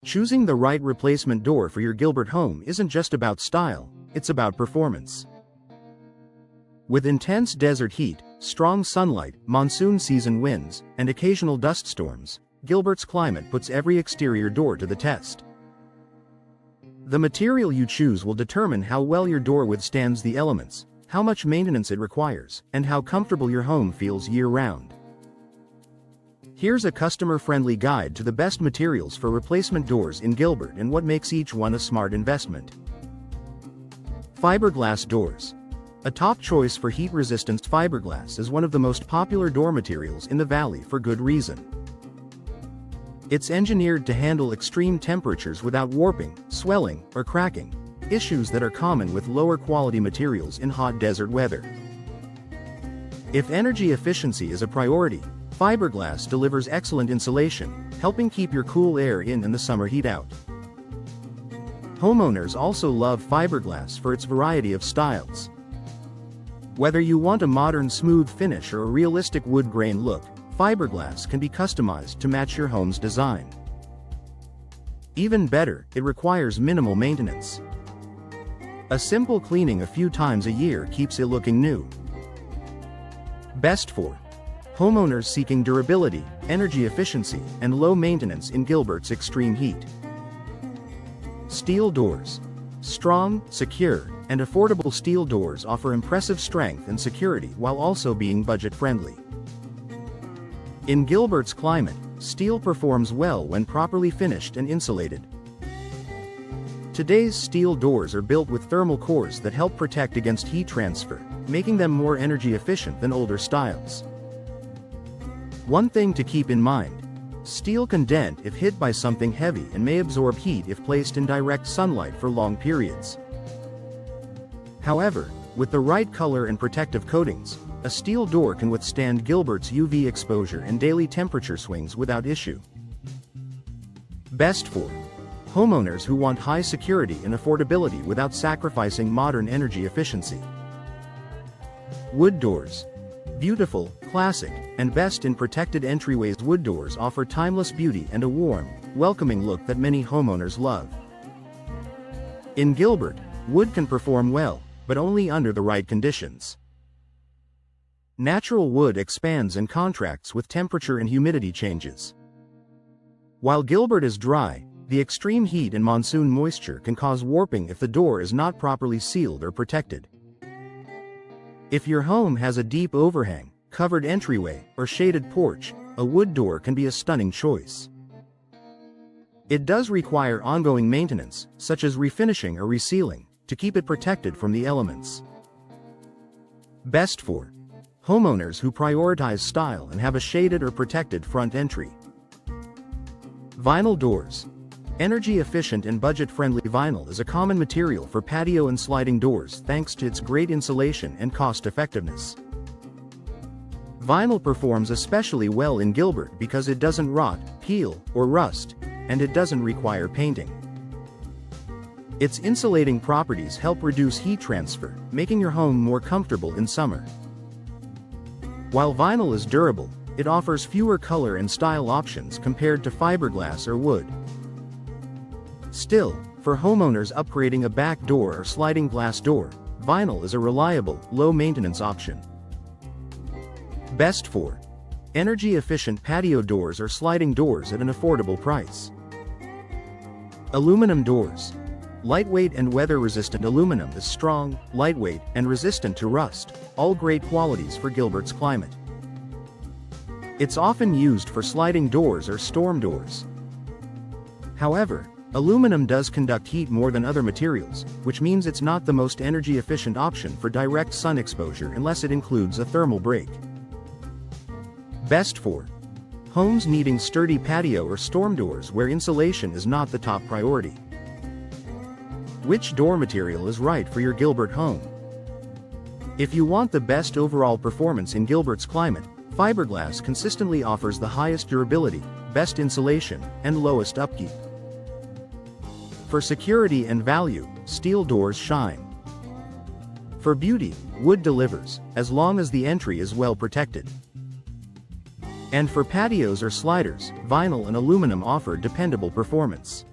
Choosing the right replacement door for your Gilbert home isn't just about style, it's about performance. With intense desert heat, strong sunlight, monsoon season winds, and occasional dust storms, Gilbert's climate puts every exterior door to the test. The material you choose will determine how well your door withstands the elements, how much maintenance it requires, and how comfortable your home feels year-round. Here's a customer-friendly guide to the best materials for replacement doors in Gilbert and what makes each one a smart investment. Fiberglass doors. A top choice for heat-resistant fiberglass is one of the most popular door materials in the valley for good reason. It's engineered to handle extreme temperatures without warping, swelling, or cracking, issues that are common with lower-quality materials in hot desert weather. If energy efficiency is a priority, fiberglass delivers excellent insulation, helping keep your cool air in and the summer heat out. Homeowners also love fiberglass for its variety of styles. Whether you want a modern smooth finish or a realistic wood grain look, fiberglass can be customized to match your home's design. Even better, it requires minimal maintenance. A simple cleaning a few times a year keeps it looking new. Best for homeowners seeking durability, energy efficiency, and low maintenance in Gilbert's extreme heat. Steel doors. Strong, secure, and affordable steel doors offer impressive strength and security while also being budget-friendly. In Gilbert's climate, steel performs well when properly finished and insulated. Today's steel doors are built with thermal cores that help protect against heat transfer, making them more energy efficient than older styles. One thing to keep in mind: steel can dent if hit by something heavy and may absorb heat if placed in direct sunlight for long periods. However, with the right color and protective coatings, a steel door can withstand Gilbert's UV exposure and daily temperature swings without issue. Best for homeowners who want high security and affordability without sacrificing modern energy efficiency. Wood doors. Beautiful, classic, and best in protected entryways, wood doors offer timeless beauty and a warm, welcoming look that many homeowners love. In Gilbert, wood can perform well, but only under the right conditions. Natural wood expands and contracts with temperature and humidity changes. While Gilbert is dry, the extreme heat and monsoon moisture can cause warping if the door is not properly sealed or protected. If your home has a deep overhang, covered entryway, or shaded porch, a wood door can be a stunning choice. It does require ongoing maintenance, such as refinishing or resealing, to keep it protected from the elements. Best for homeowners who prioritize style and have a shaded or protected front entry. Vinyl doors. Energy-efficient and budget-friendly vinyl is a common material for patio and sliding doors thanks to its great insulation and cost-effectiveness. Vinyl performs especially well in Gilbert because it doesn't rot, peel, or rust, and it doesn't require painting. Its insulating properties help reduce heat transfer, making your home more comfortable in summer. While vinyl is durable, it offers fewer color and style options compared to fiberglass or wood. Still, for homeowners upgrading a back door or sliding glass door, vinyl is a reliable, low-maintenance option. Best for energy-efficient patio doors or sliding doors at an affordable price. Aluminum doors. Lightweight and weather-resistant aluminum is strong, lightweight, and resistant to rust, all great qualities for Gilbert's climate. It's often used for sliding doors or storm doors. However, aluminum does conduct heat more than other materials, which means it's not the most energy-efficient option for direct sun exposure unless it includes a thermal break. Best for homes needing sturdy patio or storm doors where insulation is not the top priority. Which door material is right for your Gilbert home? If you want the best overall performance in Gilbert's climate, fiberglass consistently offers the highest durability, best insulation, and lowest upkeep. For security and value, steel doors shine. For beauty, wood delivers, as long as the entry is well protected. And for patios or sliders, vinyl and aluminum offer dependable performance.